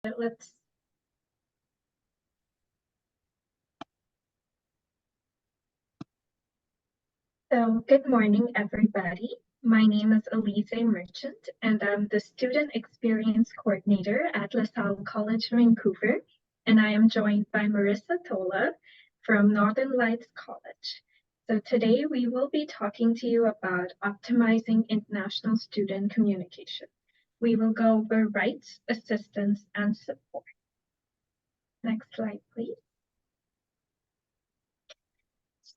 Let's good morning, everybody. My name is Elise Merchant, and I'm the Student Experience Coordinator at LaSalle College, Vancouver, and I am joined by Marissa Thola from Northern Lights College. So today we will be talking to you about optimizing international student communication. We will go over rights, assistance, and support. Next slide, please.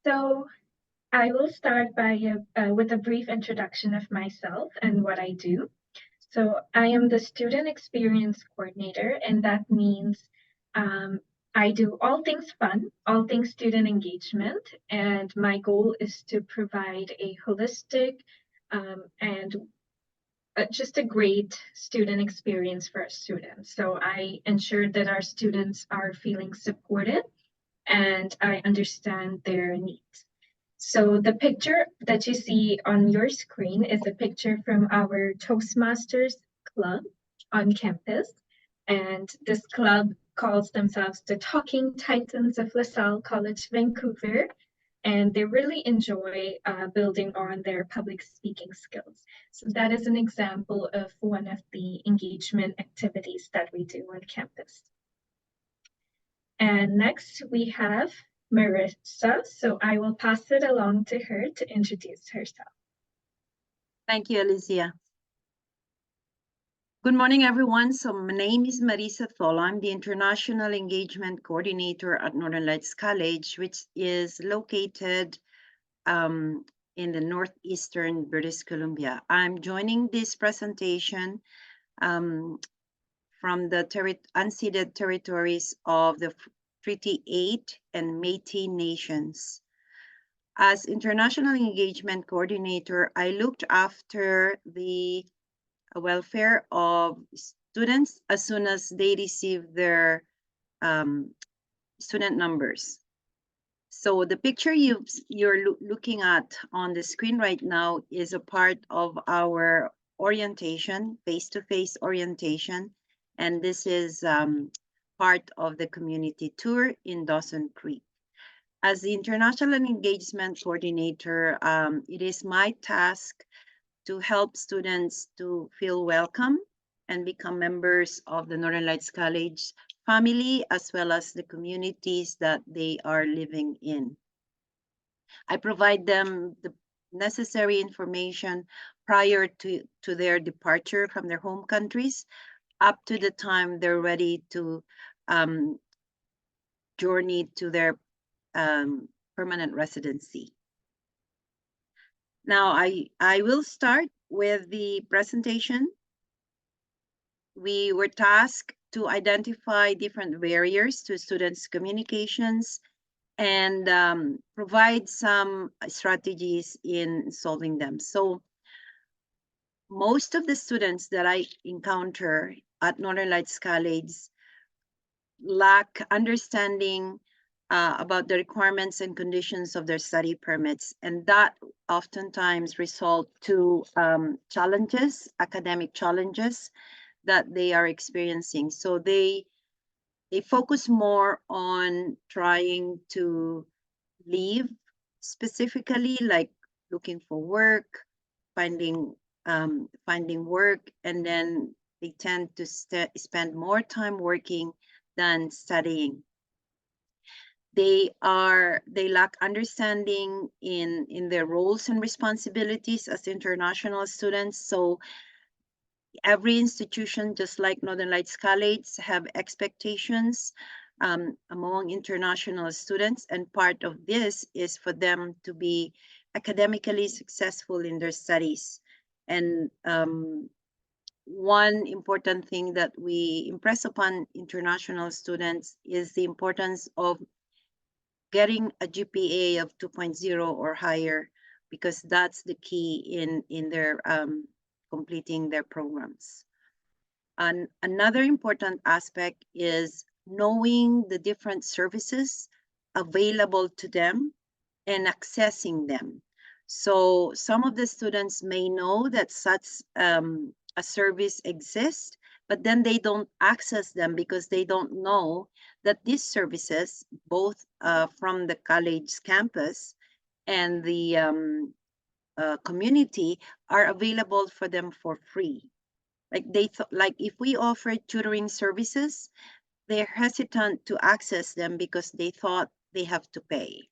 So I will start with a brief introduction of myself and what I do. So I am the Student Experience Coordinator, and that means I do all things fun, all things student engagement, and my goal is to provide a holistic and just a great student experience for our students. So I ensure that our students are feeling supported and I understand their needs. So the picture that you see on your screen is a picture from our Toastmasters club on campus. And this club calls themselves the Talking Titans of LaSalle College, Vancouver. And they really enjoy building on their public speaking skills. So that is an example of one of the engagement activities that we do on campus. And next we have Marissa, so I will pass it along to her to introduce herself. Thank you, Alicia. Good morning, everyone. So my name is Marissa Thola. I'm the International Engagement Coordinator at Northern Lights College, which is located in the northeastern British Columbia. I'm joining this presentation from the unceded territories of the Treaty 8 and Métis Nations. As International Engagement Coordinator, I looked after the welfare of students as soon as they receive their student numbers. So the picture you're looking at on the screen right now is a part of our orientation, face-to-face orientation, and this is part of the community tour in Dawson Creek. As the International Engagement Coordinator, it is my task to help students to feel welcome and become members of the Northern Lights College family, as well as the communities that they are living in. I provide them the necessary information prior to their departure from their home countries, up to the time they're ready to journey to their permanent residency. Now, I will start with the presentation. We were tasked to identify different barriers to students' communications and provide some strategies in solving them. So most of the students that I encounter at Northern Lights College lack understanding about the requirements and conditions of their study permits, and that oftentimes result to challenges, academic challenges that they are experiencing. So they focus more on trying to leave, specifically like looking for work, finding work, and then they tend to spend more time working than studying. They lack understanding in their roles and responsibilities as international students. So every institution, just like Northern Lights College, have expectations among international students, and part of this is for them to be academically successful in their studies. And one important thing that we impress upon international students is the importance of getting a GPA of 2.0 or higher, because that's the key in their completing their programs. And another important aspect is knowing the different services available to them and accessing them. So some of the students may know that such a service exists, but then they don't access them because they don't know that these services, both from the college campus and the community, are available for them for free. Like like if we offer tutoring services, they're hesitant to access them because they thought they have to pay.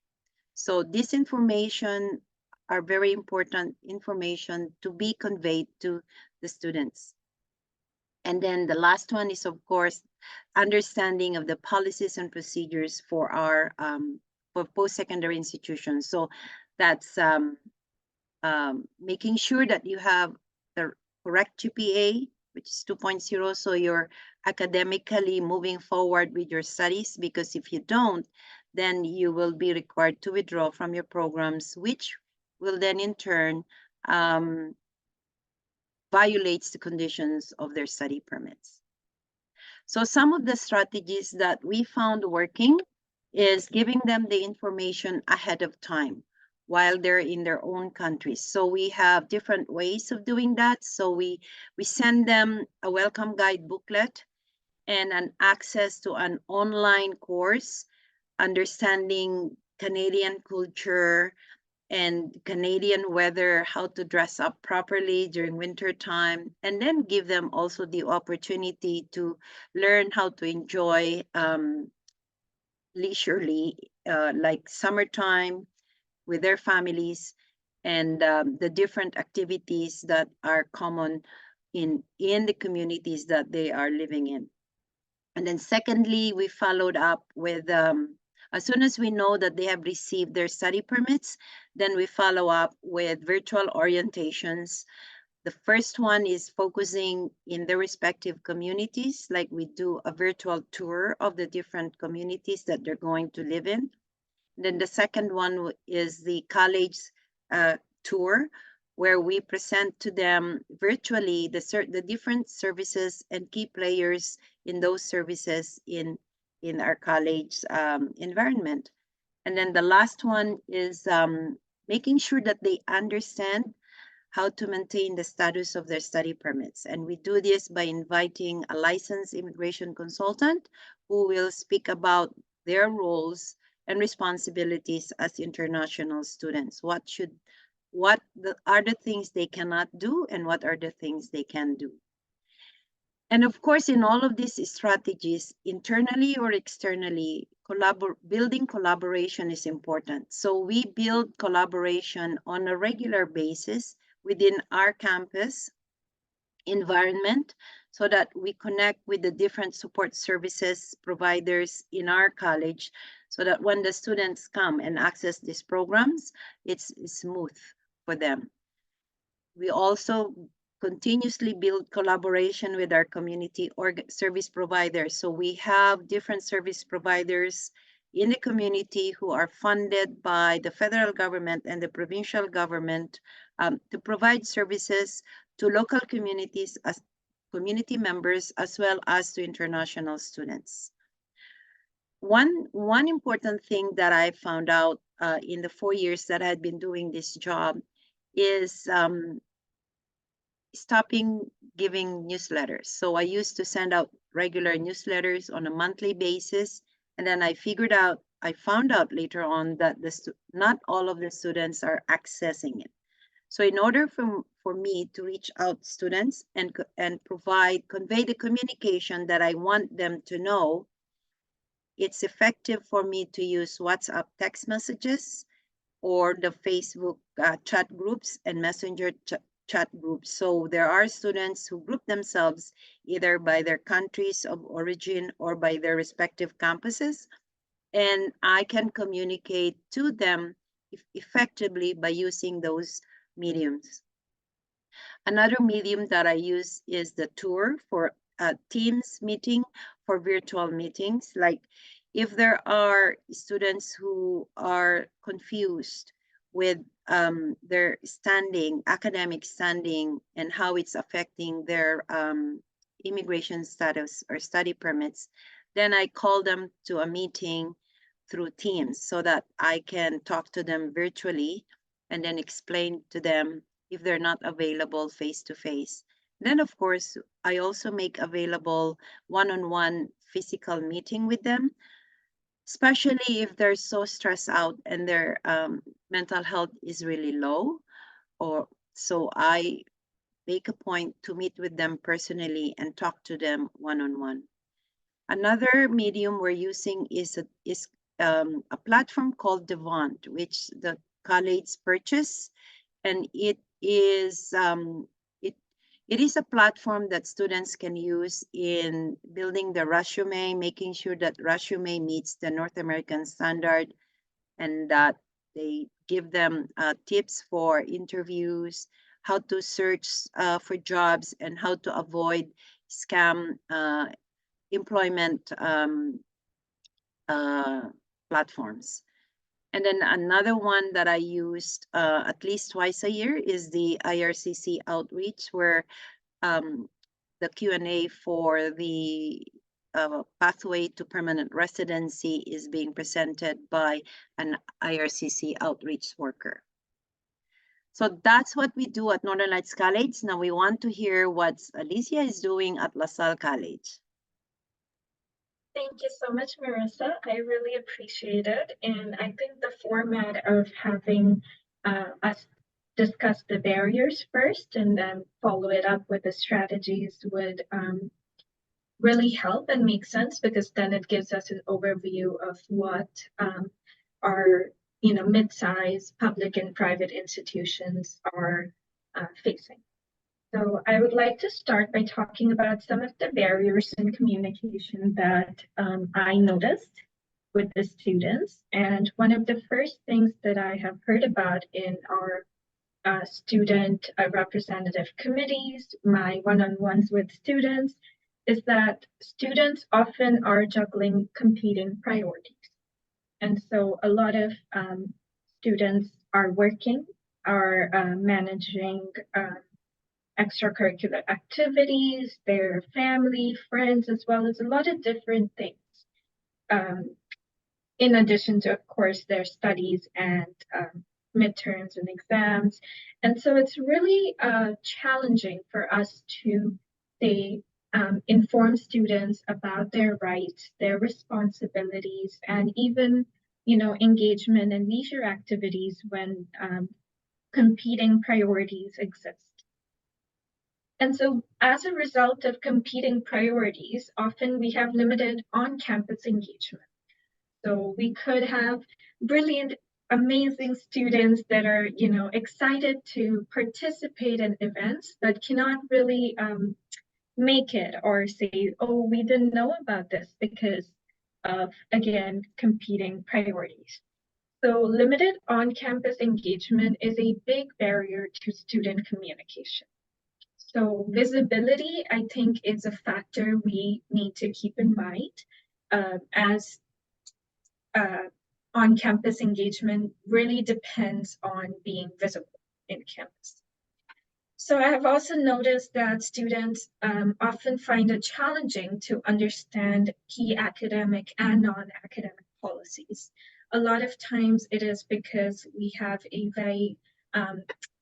So this information are very important information to be conveyed to the students. And then the last one is, of course, understanding of the policies and procedures for post-secondary institutions. So that's making sure that you have the correct GPA, which is 2.0, so you're academically moving forward with your studies, because if you don't, then you will be required to withdraw from your programs, which will then in turn violates the conditions of their study permits. So some of the strategies that we found working is giving them the information ahead of time while they're in their own countries. So we have different ways of doing that. So we send them a welcome guide booklet and an access to an online course, understanding Canadian culture and Canadian weather, how to dress up properly during winter time, and then give them also the opportunity to learn how to enjoy leisurely, like summertime with their families, and the different activities that are common in the communities that they are living in. And then secondly, we followed up with, as soon as we know that they have received their study permits, then we follow up with virtual orientations. The first one is focusing in their respective communities, like we do a virtual tour of the different communities that they're going to live in. Then the second one is the college tour, where we present to them virtually the different services and key players in those services in our college environment. And then the last one is making sure that they understand how to maintain the status of their study permits. And we do this by inviting a licensed immigration consultant who will speak about their roles and responsibilities as international students. Are the things they cannot do, and what are the things they can do? And of course, in all of these strategies, internally or externally, building collaboration is important. So we build collaboration on a regular basis within our campus environment, so that we connect with the different support services providers in our college, so that when the students come and access these programs, it's smooth for them. We also continuously build collaboration with our community service providers. So we have different service providers in the community who are funded by the federal government and the provincial government to provide services to local communities as community members, as well as to international students. One important thing that I found out in the 4 years that I had been doing this job is stopping giving newsletters. So I used to send out regular newsletters on a monthly basis, and then I found out later on that not all of the students are accessing it. So in order for me to reach out students and convey the communication that I want them to know, it's effective for me to use WhatsApp text messages or the Facebook chat groups and Messenger chat groups. So there are students who group themselves either by their countries of origin or by their respective campuses, and I can communicate to them effectively by using those mediums. Another medium that I use is the tour for Teams meeting for virtual meetings. Like if there are students who are confused with their academic standing, and how it's affecting their immigration status or study permits, then I call them to a meeting through Teams so that I can talk to them virtually and then explain to them if they're not available face to face. Then, of course, I also make available one-on-one physical meeting with them, especially if they're so stressed out and their mental health is really low. Or so I make a point to meet with them personally and talk to them one-on-one. Another medium we're using is a platform called Devant, which the college purchased, and it it is a platform that students can use in building the resume, making sure that resume meets the North American standard, and that they give them tips for interviews, how to search for jobs, and how to avoid scam employment uh, platforms. And then another one that I used at least twice a year is the IRCC outreach, where um, the Q&A for the pathway to permanent residency is being presented by an IRCC outreach worker. So that's what we do at Northern Lights College. Now we want to hear what Alicia is doing at LaSalle College. Thank you so much, Marissa. I really appreciate it. And I think the format of having us discuss the barriers first and then follow it up with the strategies would really help and make sense, because then it gives us an overview of what our mid-sized public and private institutions are facing. So I would like to start by talking about some of the barriers in communication that I noticed with the students. And one of the first things that I have heard about in our student representative committees, my one-on-ones with students, is that students often are juggling competing priorities. And so a lot of students are working, are managing extracurricular activities, their family, friends, as well as a lot of different things. In addition to, of course, their studies and midterms and exams. And so it's really challenging for us to say, inform students about their rights, their responsibilities, and even, engagement and leisure activities when competing priorities exist. And so as a result of competing priorities, often we have limited on-campus engagement. So we could have brilliant, amazing students that are, excited to participate in events, but cannot really make it or say, oh, we didn't know about this because of, again, competing priorities. So limited on-campus engagement is a big barrier to student communication. So visibility, I think, is a factor we need to keep in mind as on-campus engagement really depends on being visible in campus. So I have also noticed that students often find it challenging to understand key academic and non-academic policies. A lot of times it is because we have a very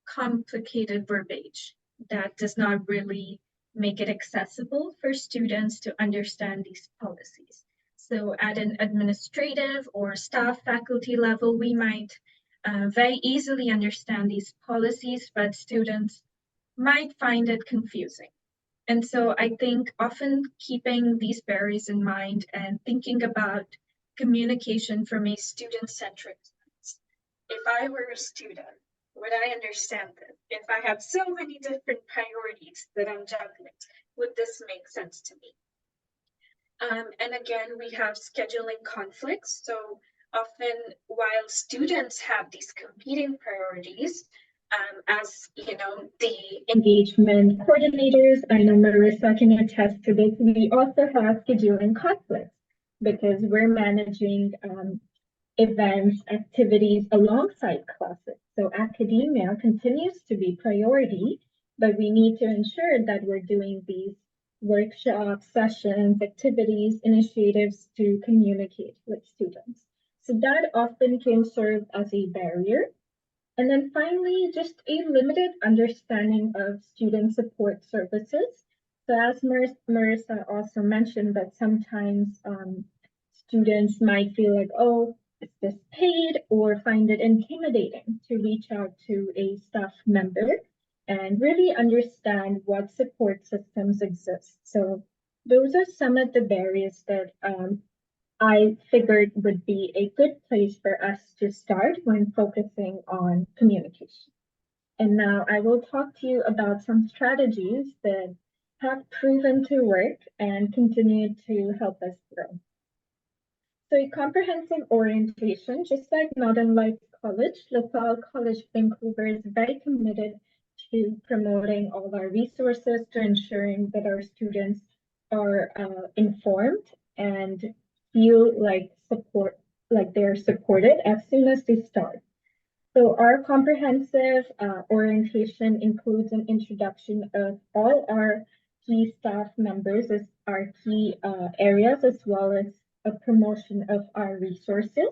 complicated verbiage that does not really make it accessible for students to understand these policies. So at an administrative or staff faculty level, we might very easily understand these policies, but students might find it confusing. And so I think often keeping these barriers in mind and thinking about communication from a student-centric lens. If I were a student, would I understand this? If I have so many different priorities that I'm juggling, would this make sense to me? And again, we have scheduling conflicts. So often while students have these competing priorities, as the engagement coordinators, I know Marissa can attest to this, we also have scheduling conflicts because we're managing events, activities alongside classes. So academia continues to be priority, but we need to ensure that we're doing these workshops, sessions, activities, initiatives to communicate with students. So that often can serve as a barrier. And then finally, just a limited understanding of student support services. So as Marissa also mentioned, that sometimes students might feel like, oh, is this paid, or find it intimidating to reach out to a staff member and really understand what support systems exist. So those are some of the barriers that I figured would be a good place for us to start when focusing on communication. And now I will talk to you about some strategies that have proven to work and continue to help us grow. So a comprehensive orientation, just like Northern Lights College, LaSalle College Vancouver is very committed to promoting all our resources to ensuring that our students are informed and feel like they're supported as soon as they start. So our comprehensive orientation includes an introduction of all our key staff members as our key areas, as well as a promotion of our resources.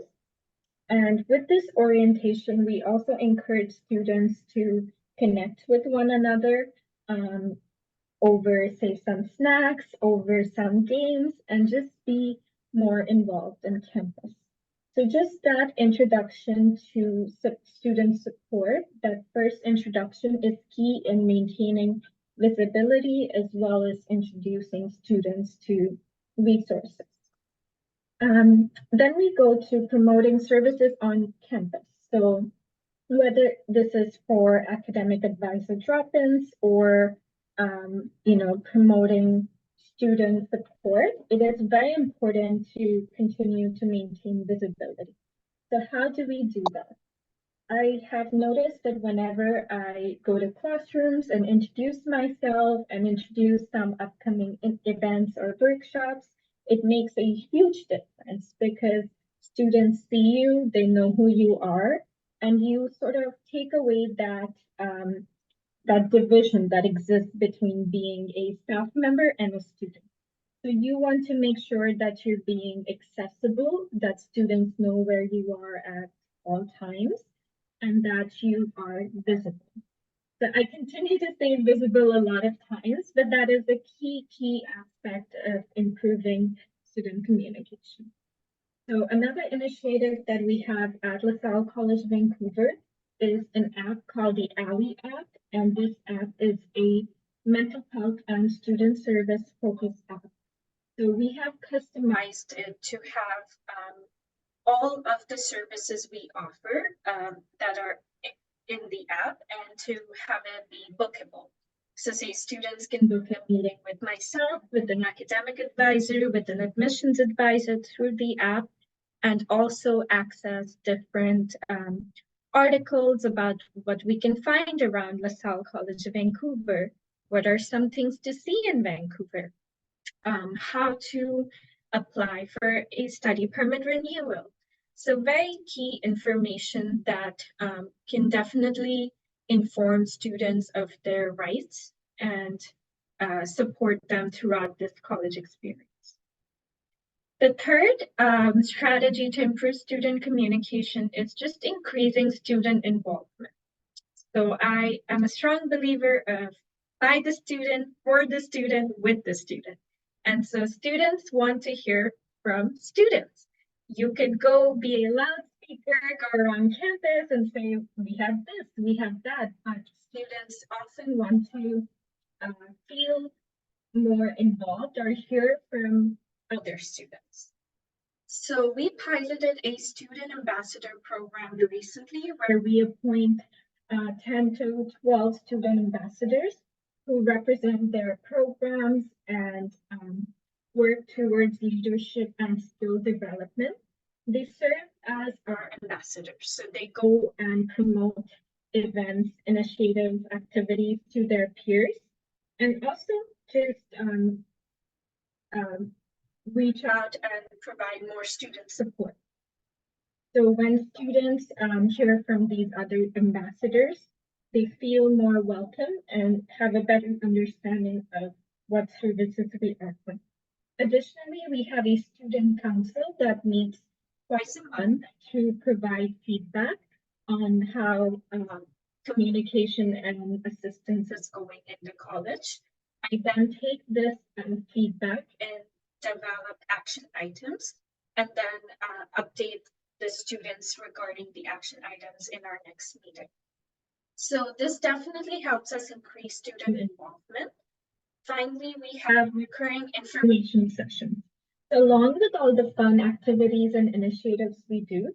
And with this orientation, we also encourage students to connect with one another um, over, say, some snacks, over some games, and just be more involved in campus. So just that introduction to student support, that first introduction is key in maintaining visibility as well as introducing students to resources. Then we go to promoting services on campus. So whether this is for academic advisor drop-ins or promoting student support, it is very important to continue to maintain visibility. So how do we do that? I have noticed that whenever I go to classrooms and introduce myself and introduce some upcoming events or workshops, it makes a huge difference because students see you, they know who you are, and you sort of take away that division that exists between being a staff member and a student. So you want to make sure that you're being accessible, that students know where you are at all times, and that you are visible. So I continue to say visible a lot of times, but that is a key aspect of improving student communication. So another initiative that we have at LaSalle College Vancouver is an app called the Alley app, and this app is a mental health and student service focused app. So we have customized it to have all of the services we offer that are in the app and to have it be bookable. So say students can book a meeting with myself, with an academic advisor, with an admissions advisor through the app, and also access different articles about what we can find around LaSalle College of Vancouver. What are some things to see in Vancouver? How to apply for a study permit renewal. So very key information that can definitely inform students of their rights and support them throughout this college experience. The third strategy to improve student communication is just increasing student involvement. So I am a strong believer of by the student, for the student, with the student. And so students want to hear from students. You could go be a loudspeaker, go around campus and say, we have this, we have that, but students often want to feel more involved or hear from other students. So we piloted a student ambassador program recently where we appoint 10 to 12 student ambassadors who represent their programs and work towards leadership and skill development. They serve as our ambassadors. So they go and promote events, initiatives, activities to their peers, and also just um, reach out and provide more student support. So when students hear from these other ambassadors, they feel more welcome and have a better understanding of what services we offer. Additionally, we have a student council that meets twice a month to provide feedback on how communication and assistance is going in the college. I then take this feedback and develop action items and then update the students regarding the action items in our next meeting. So this definitely helps us increase student involvement. Finally, we have recurring information sessions. So along with all the fun activities and initiatives we do,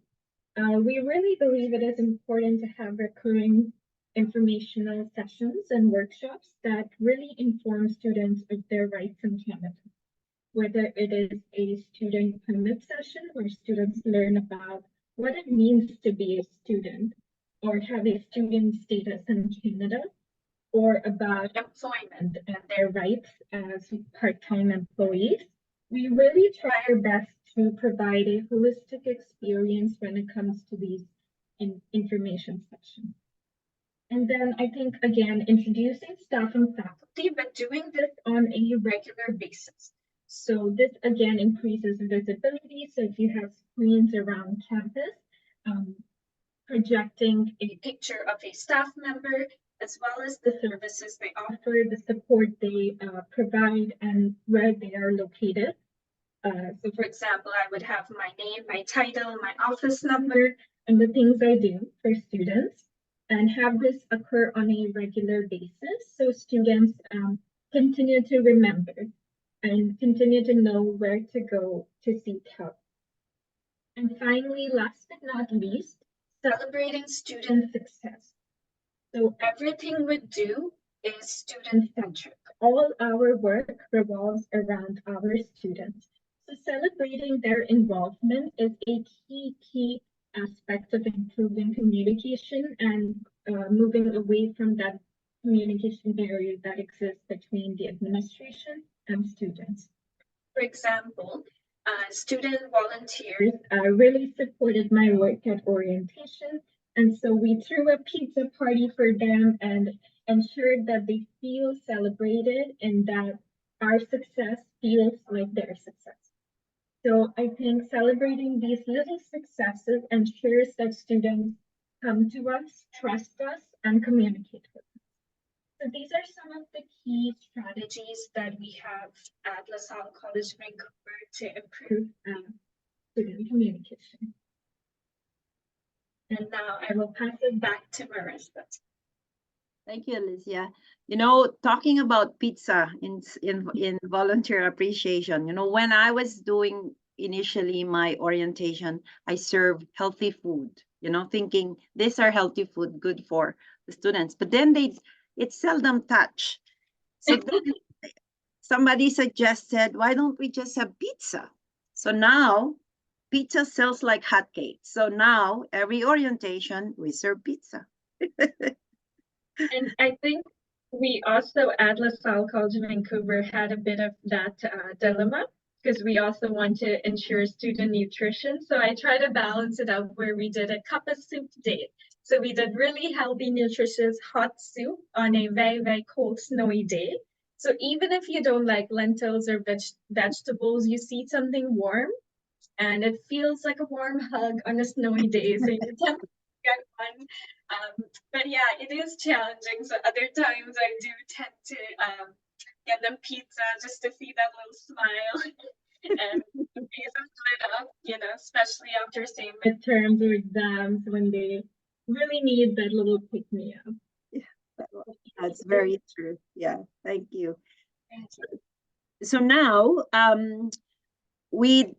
we really believe it is important to have recurring informational sessions and workshops that really inform students of their rights in Canada. Whether it is a student permit session where students learn about what it means to be a student or have a student status in Canada, or about employment and their rights as part-time employees, we really try our best to provide a holistic experience when it comes to these information sessions. And then I think, again, introducing staff and faculty, but doing this on a regular basis. So this, again, increases visibility. So if you have screens around campus, projecting a picture of a staff member, as well as the services they offer, the support they provide, and where they are located. So for example, I would have my name, my title, my office number, and the things I do for students, and have this occur on a regular basis so students continue to remember and continue to know where to go to seek help. And finally, last but not least, celebrating student success. So everything we do is student-centric. All our work revolves around our students. So celebrating their involvement is a key aspect of improving communication and moving away from that communication barrier that exists between the administration and students. For example, student volunteers really supported my work at orientation. And so we threw a pizza party for them and ensured that they feel celebrated and that our success feels like their success. So I think celebrating these little successes ensures that students come to us, trust us, and communicate with us. So these are some of the key strategies that we have at LaSalle College Vancouver to improve student communication. And now I will pass it back to Marissa. Thank you, Alicia. You know, talking about pizza in volunteer appreciation, you know, when I was doing initially my orientation, I served healthy food, you know, thinking these are healthy food, good for the students. But then it's seldom touch. So then somebody suggested, why don't we just have pizza? So now pizza sells like hotcakes. So now every orientation we serve pizza. And I think we also at LaSalle College Vancouver had a bit of that dilemma because we also want to ensure student nutrition. So I try to balance it out where we did a cup of soup day. So we did really healthy, nutritious hot soup on a very, very cold, snowy day. So even if you don't like lentils or vegetables, you see something warm and it feels like a warm hug on a snowy day. So you attempt to get one. But yeah, it is challenging. So other times I do tend to get them pizza just to see that little smile and the faces lit up, you know, especially after say midterms or exams when they really need that little pick me up. That's very true. Yeah, thank you. So now we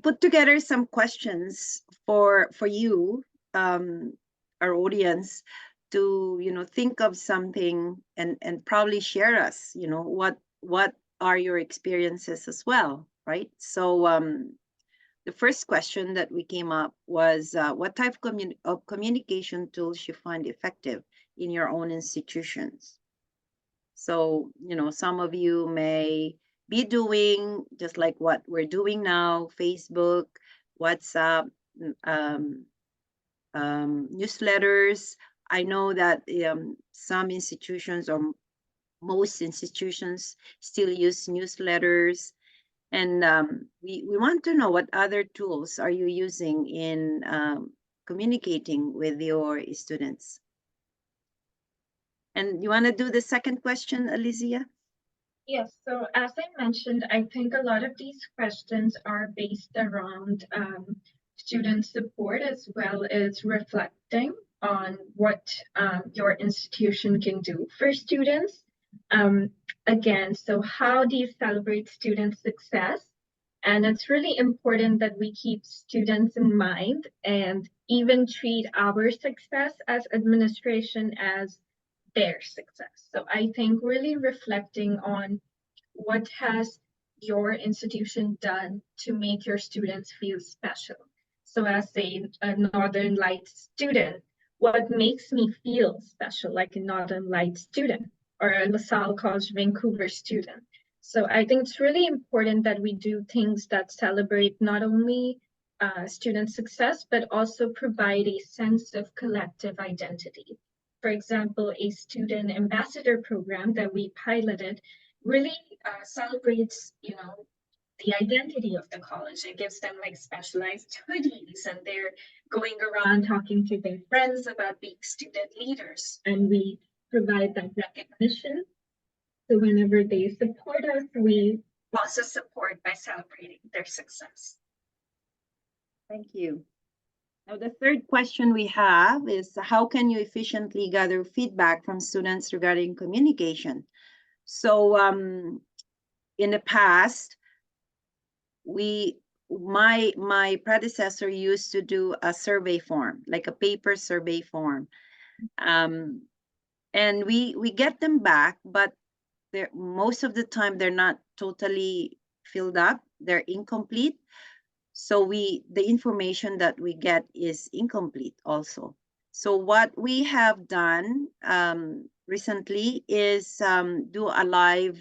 put together some questions for you, our audience, to, you know, think of something and probably share us, you know, what are your experiences as well, right? So the first question that we came up was what type of communication tools you find effective in your own institutions. So, you know, some of you may be doing just like what we're doing now, Facebook, WhatsApp, newsletters. I know that some institutions or most institutions still use newsletters. And we want to know what other tools are you using in communicating with your students. And you want to do the second question, Alicia? Yes, so as I mentioned, I think a lot of these questions are based around student support as well as reflecting on what your institution can do for students. Um, Again, so how do you celebrate student success? And it's really important that we keep students in mind and even treat our success as administration as their success. So I think really reflecting on what has your institution done to make your students feel special. So as a Northern Lights student, what makes me feel special like a Northern Lights student or a LaSalle College Vancouver student? So I think it's really important that we do things that celebrate not only student success, but also provide a sense of collective identity. For example, a student ambassador program that we piloted really celebrates, the identity of the college. It gives them like specialized hoodies, and they're going around talking to their friends about being student leaders. And we provide that recognition. So whenever they support us, we also support by celebrating their success. Thank you. Now, the third question we have is, how can you efficiently gather feedback from students regarding communication? So in the past, my predecessor used to do a survey form, like a paper survey form. And we get them back, but most of the time they're not totally filled up, they're incomplete. So the information that we get is incomplete also. So what we have done recently is do a live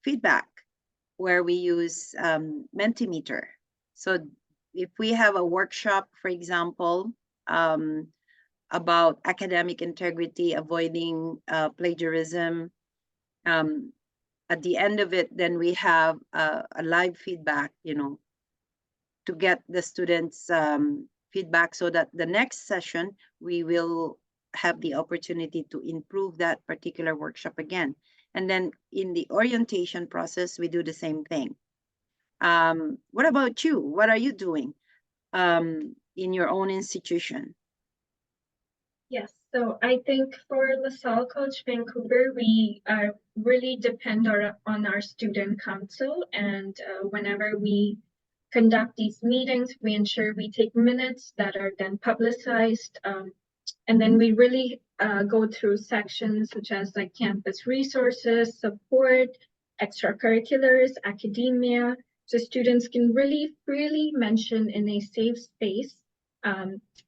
feedback where we use Mentimeter. So if we have a workshop, for example, about academic integrity, avoiding plagiarism, at the end of it, then we have a live feedback, to get the students' feedback so that the next session, we will have the opportunity to improve that particular workshop again. And then in the orientation process, we do the same thing. What about you? What are you doing in your own institution? Yes, so I think for LaSalle College Vancouver, we really depend on our student council. And whenever we conduct these meetings, we ensure we take minutes that are then publicized. And then we really go through sections such as like campus resources, support, extracurriculars, academia, so students can really freely mention in a safe space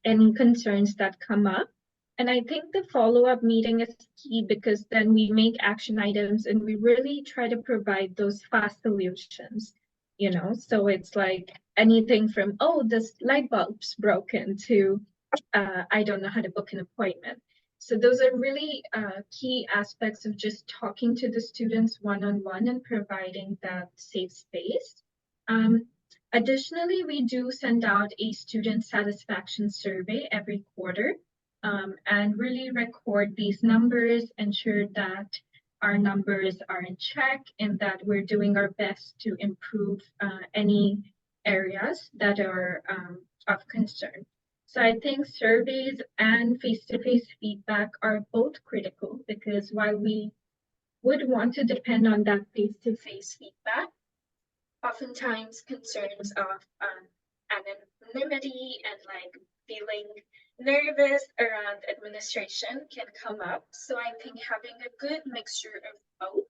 any concerns that come up. And I think the follow-up meeting is key because then we make action items and we really try to provide those fast solutions, So it's like anything from, oh, this light bulb's broken to, I don't know how to book an appointment. So those are really key aspects of just talking to the students one-on-one and providing that safe space. Additionally, we do send out a student satisfaction survey every quarter and really record these numbers, ensure that our numbers are in check and that we're doing our best to improve any areas that are of concern. So I think surveys and face-to-face feedback are both critical because while we would want to depend on that face-to-face feedback, oftentimes concerns of anonymity and like feeling nervous around administration can come up. So I think having a good mixture of both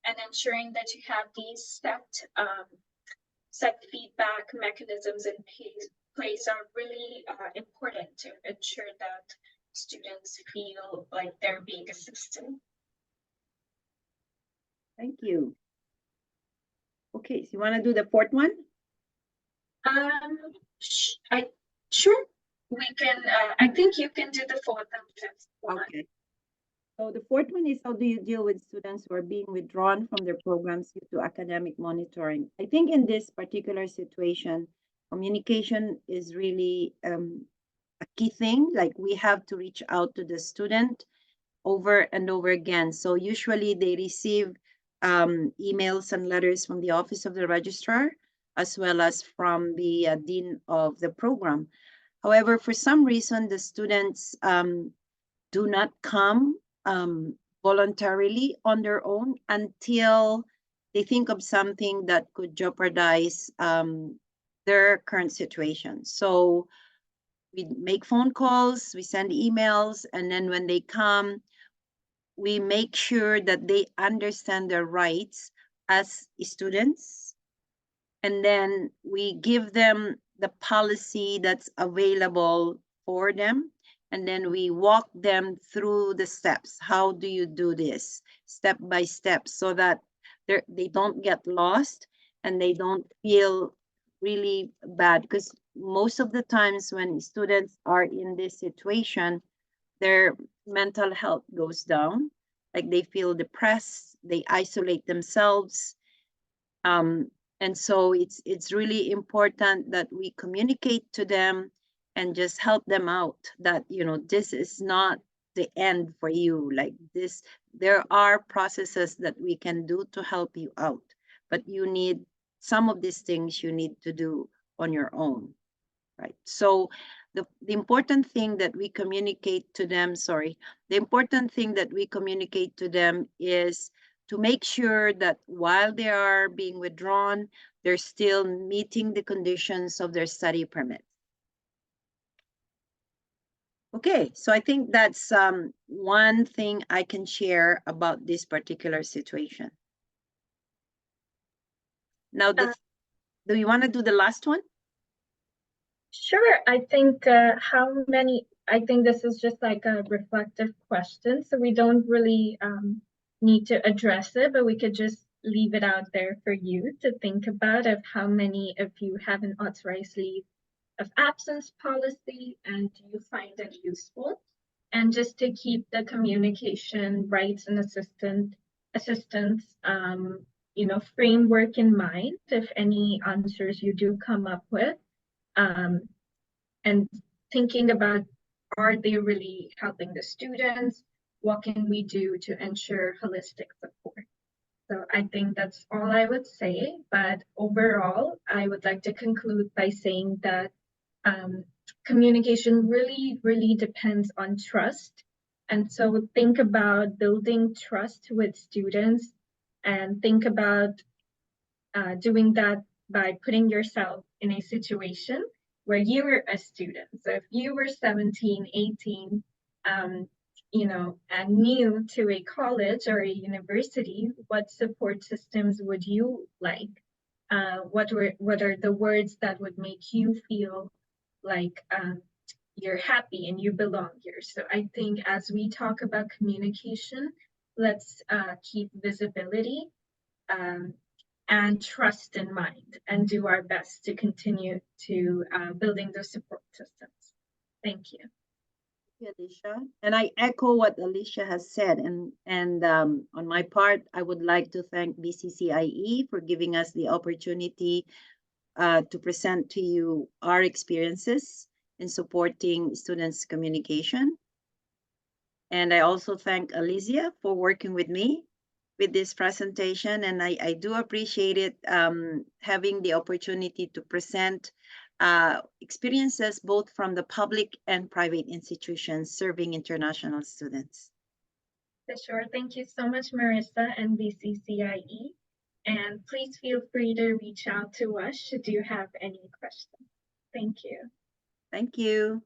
and ensuring that you have these set feedback mechanisms in place are really important to ensure that students feel like they're being assisted. Thank you. Okay, so you want to do the fourth one? Sure. We can. I think you can do the fourth and fifth one. Okay. So the fourth one is, how do you deal with students who are being withdrawn from their programs due to academic monitoring? I think in this particular situation, communication is really a key thing. Like we have to reach out to the student over and over again. So usually they receive emails and letters from the office of the registrar, as well as from the dean of the program. However, for some reason, the students do not come voluntarily on their own until they think of something that could jeopardize their current situation. So we make phone calls, we send emails, and then when they come, we make sure that they understand their rights as students, and then we give them the policy that's available for them, and then we walk them through the steps. How do you do this step by step, so that they don't get lost and they don't feel really bad, because most of the times when students are in this situation, their mental health goes down, like they feel depressed, they isolate themselves. And so it's really important that we communicate to them and just help them out that, you know, this is not the end for you. Like this, there are processes that we can do to help you out, but you need some of these things you need to do on your own, right? So the important thing that we communicate to them, the important thing that we communicate to them is to make sure that while they are being withdrawn, they're still meeting the conditions of their study permit. Okay, so I think that's one thing I can share about this particular situation. Now, do you want to do the last one? Sure. I think I think this is just like a reflective question, so we don't really need to address it, but we could just leave it out there for you to think about of how many of you have an authorized leave of absence policy and do you find it useful? And just to keep the communication rights and assistance framework in mind, if any answers you do come up with, um, and thinking about, are they really helping the students? What can we do to ensure holistic support? So I think that's all I would say. But overall, I would like to conclude by saying that communication really, really depends on trust. And so think about building trust with students and think about doing that by putting yourself in a situation where you were a student. So if you were 17, 18, and new to a college or a university, what support systems would you like? What are the words that would make you feel like you're happy and you belong here? So I think as we talk about communication, let's keep visibility um, and trust in mind and do our best to continue to building those support systems. Thank you. Alicia. And I echo what Alicia has said. And on my part, I would like to thank BCCIE for giving us the opportunity to present to you our experiences in supporting students' communication. And I also thank Alicia for working with me with this presentation. And I do appreciate it having the opportunity to present experiences both from the public and private institutions serving international students. For sure. Thank you so much, Marissa and BCCIE. And please feel free to reach out to us should you have any questions. Thank you. Thank you.